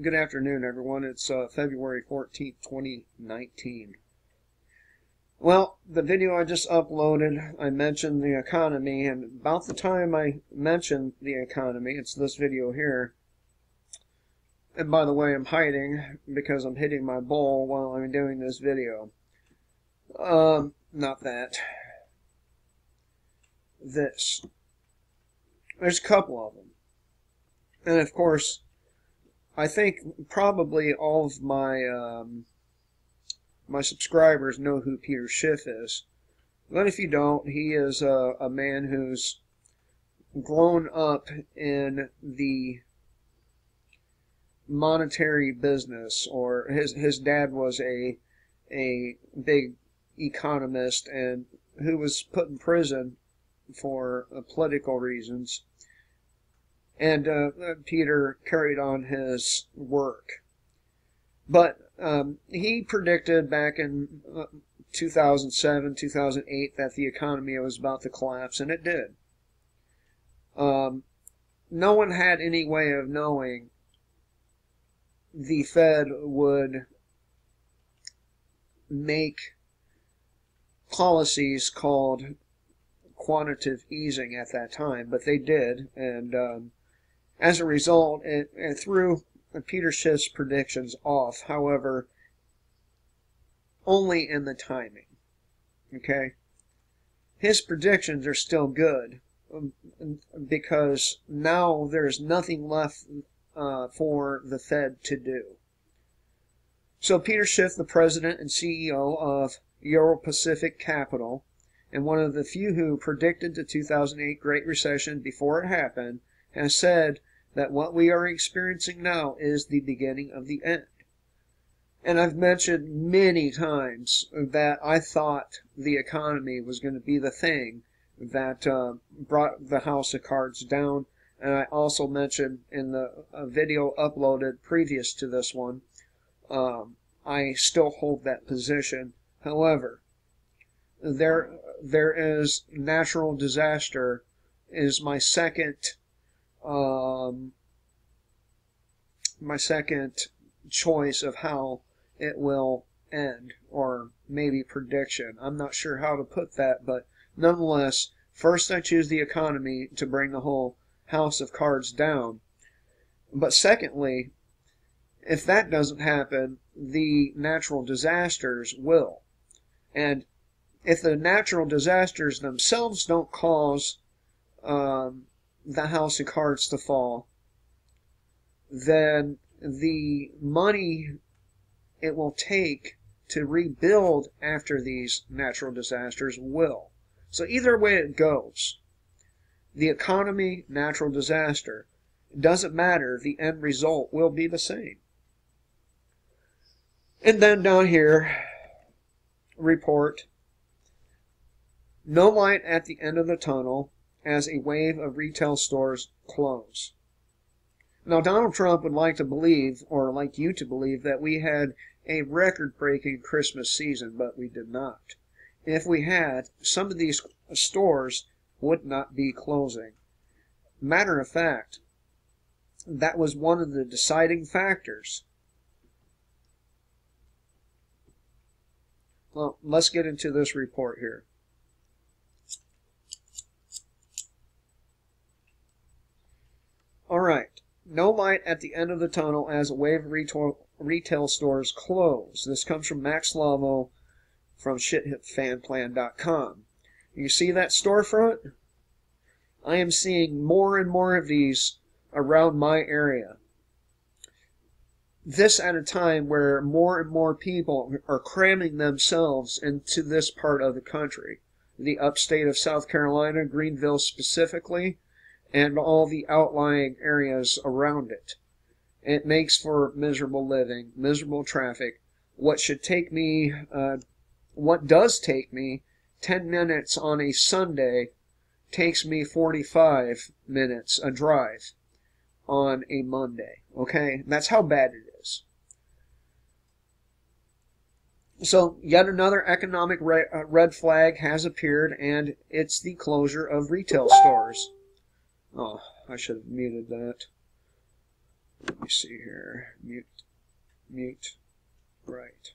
Good afternoon, everyone. It's February 14th, 2019. Well, the video I just uploaded, I mentioned the economy, and about the time I mentioned the economy, it's this video here. And by the way, I'm hiding because I'm hitting my bowl while I'm doing this video. Not that. This. There's a couple of them. And of course, I think probably all of my my subscribers know who Peter Schiff is. But if you don't, he is a man who's grown up in the monetary business, or his dad was a big economist and who was put in prison for political reasons. And Peter carried on his work. But he predicted back in 2007, 2008 that the economy was about to collapse, and it did. No one had any way of knowing the Fed would make policies called quantitative easing at that time, but they did, and as a result, it threw Peter Schiff's predictions off, however, only in the timing. Okay? His predictions are still good, because now there's nothing left for the Fed to do. So Peter Schiff, the president and CEO of Euro Pacific Capital, and one of the few who predicted the 2008 Great Recession before it happened, has said that what we are experiencing now is the beginning of the end. And I've mentioned many times that I thought the economy was going to be the thing that brought the house of cards down. And I also mentioned in the video uploaded previous to this one, I still hold that position. However, there is natural disaster is my second choice of how it will end, or maybe prediction. I'm not sure how to put that, but nonetheless, first I choose the economy to bring the whole house of cards down. But secondly, if that doesn't happen, the natural disasters will. And if the natural disasters themselves don't cause the house of cards to fall, then the money it will take to rebuild after these natural disasters will. So either way it goes, the economy, natural disaster, doesn't matter, the end result will be the same. And then down here, report, no light at the end of the tunnel as a wave of retail stores close. Now, Donald Trump would like to believe, or like you to believe, that we had a record-breaking Christmas season, but we did not. If we had, some of these stores would not be closing. Matter of fact, that was one of the deciding factors. Well, let's get into this report here. All right. No light at the end of the tunnel as a wave of retail stores close. This comes from Max Lavo from shithitfanplan.com. You see that storefront? I am seeing more and more of these around my area. This at a time where more and more people are cramming themselves into this part of the country. The upstate of South Carolina, Greenville specifically, and all the outlying areas around it. It makes for miserable living, miserable traffic. What does take me 10 minutes on a Sunday takes me 45 minutes a drive on a Monday. Okay? That's how bad it is. So, yet another economic red flag has appeared, and it's the closure of retail stores. Oh, I should have muted that. Let me see here. Mute. Right.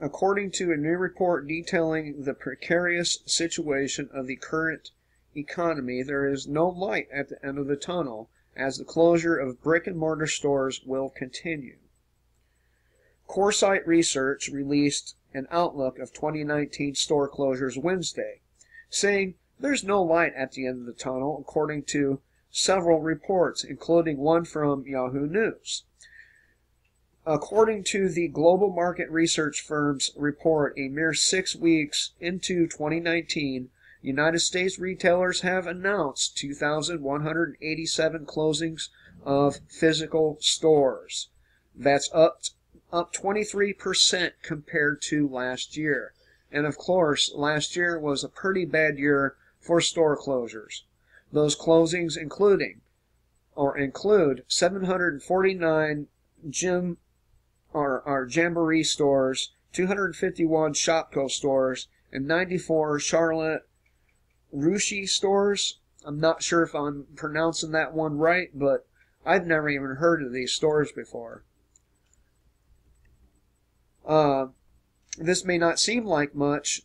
According to a new report detailing the precarious situation of the current economy, there is no light at the end of the tunnel, as the closure of brick-and-mortar stores will continue. Coresight Research released an outlook of 2019 store closures Wednesday, saying there's no light at the end of the tunnel, according to several reports, including one from Yahoo News. According to the global market research firm's report, a mere 6 weeks into 2019, United States retailers have announced 2,187 closings of physical stores. That's up 23% compared to last year. And of course, last year was a pretty bad year for store closures. Those closings include 749 Jamboree stores, 251 Shopko stores, and 94 Charlotte Russe stores. I'm not sure if I'm pronouncing that one right, but I've never even heard of these stores before. This may not seem like much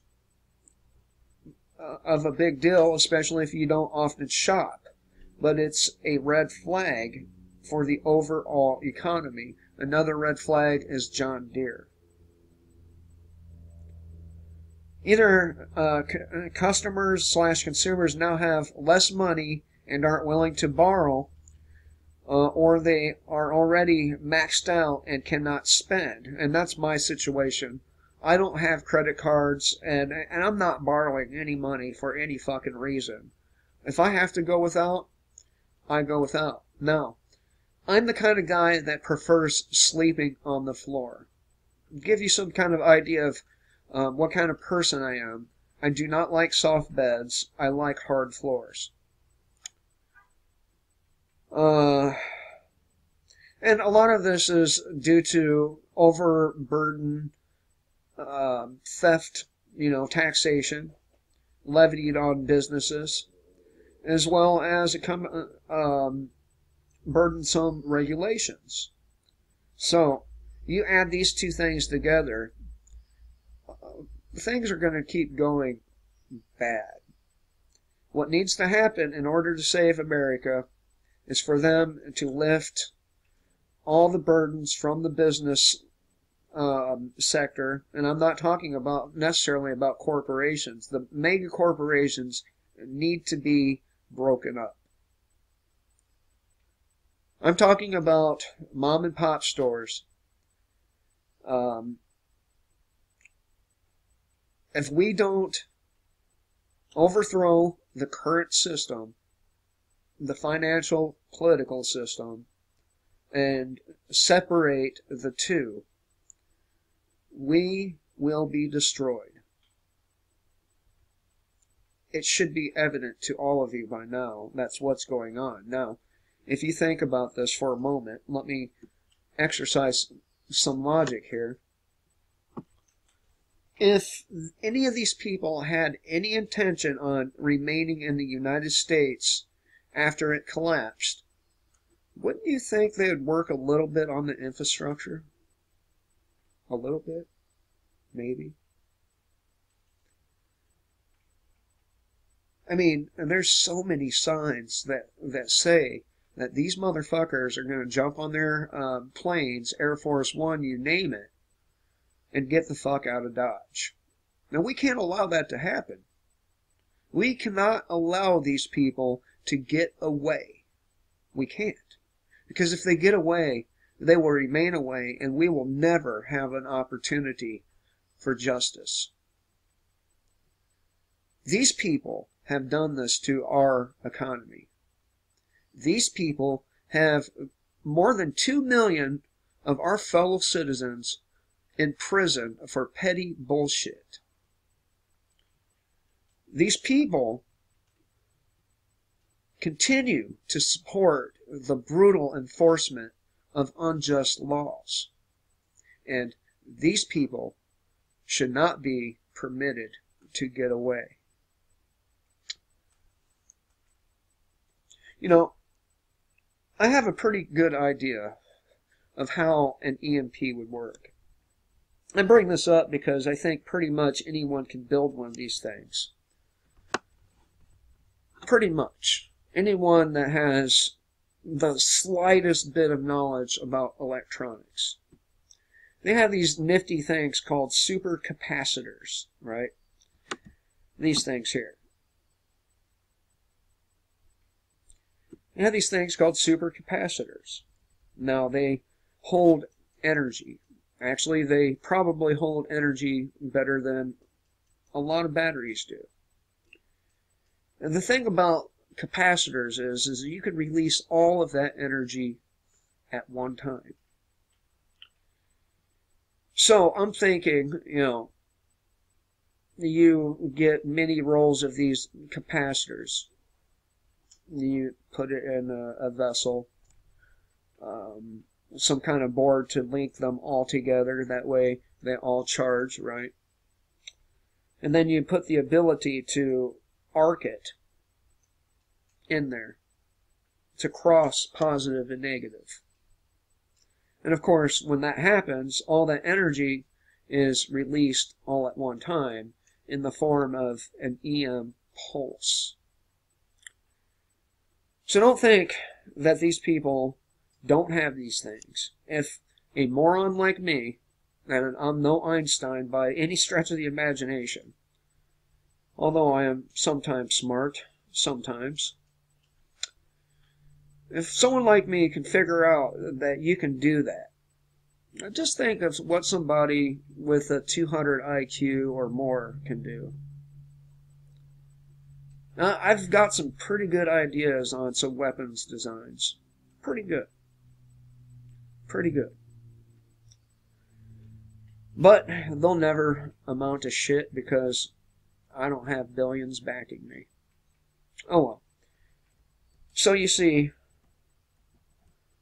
of a big deal, especially if you don't often shop, but it's a red flag for the overall economy. Another red flag is John Deere. Either customers/consumers now have less money and aren't willing to borrow, or they are already maxed out and cannot spend. And that's my situation. I don't have credit cards, and I'm not borrowing any money for any fucking reason. If I have to go without, I go without. Now, I'm the kind of guy that prefers sleeping on the floor. Give you some kind of idea of what kind of person I am. I do not like soft beds. I like hard floors. And a lot of this is due to overburden, theft, taxation, levied on businesses, as well as burdensome regulations. So, you add these two things together, things are going to keep going bad. What needs to happen in order to save America is for them to lift all the burdens from the business sector, and I'm not talking about necessarily about corporations. The mega corporations need to be broken up. I'm talking about mom and pop stores. If we don't overthrow the current system, the financial, political system, and separate the two, we will be destroyed. It should be evident to all of you by now that's what's going on. Now, if you think about this for a moment, let me exercise some logic here. If any of these people had any intention on remaining in the United States after it collapsed, wouldn't you think they would work a little bit on the infrastructure? A little bit? Maybe. I mean, and there's so many signs that say that these motherfuckers are going to jump on their planes, Air Force One, you name it, and get the fuck out of Dodge. Now, we can't allow that to happen. We cannot allow these people to get away. We can't. Because if they get away, they will remain away, and we will never have an opportunity for justice. These people have done this to our economy. These people have more than 2 million of our fellow citizens in prison for petty bullshit. These people continue to support the brutal enforcement of unjust laws. And these people should not be permitted to get away. You know, I have a pretty good idea of how an EMP would work. I bring this up because I think pretty much anyone can build one of these things. Pretty much. Anyone that has the slightest bit of knowledge about electronics. They have these nifty things called supercapacitors, right? These things here. They have these things called supercapacitors. Now, they hold energy. Actually, they probably hold energy better than a lot of batteries do. And the thing about capacitors is you can release all of that energy at one time. So I'm thinking, you know, you get many rolls of these capacitors. You put it in a vessel, some kind of board to link them all together. That way they all charge, right? And then you put the ability to arc it in there to cross positive and negative. And of course, when that happens, all that energy is released all at one time in the form of an EM pulse. So don't think that these people don't have these things. If a moron like me, and I'm no Einstein by any stretch of the imagination, although I am sometimes smart, sometimes, if someone like me can figure out that you can do that, just think of what somebody with a 200 IQ or more can do. I've got some pretty good ideas on some weapons designs. Pretty good. Pretty good. But they'll never amount to shit because I don't have billions backing me. Oh well. So you see,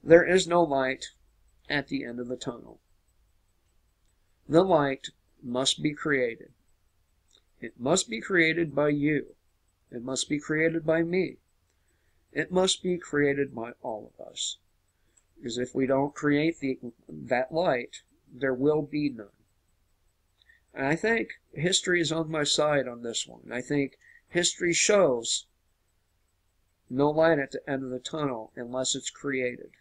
there is no light at the end of the tunnel. The light must be created. It must be created by you. It must be created by me. It must be created by all of us. Because if we don't create that light, there will be none. And I think history is on my side on this one. I think history shows no light at the end of the tunnel unless it's created.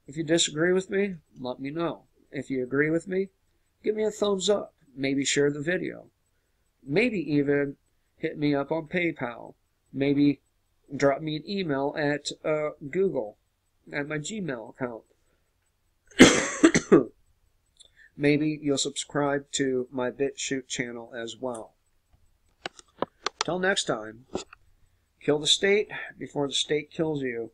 If you disagree with me, let me know. If you agree with me, give me a thumbs up. Maybe share the video. Maybe even hit me up on PayPal. Maybe drop me an email at Google, at my Gmail account. Maybe you'll subscribe to my BitChute channel as well. Till next time, kill the state before the state kills you.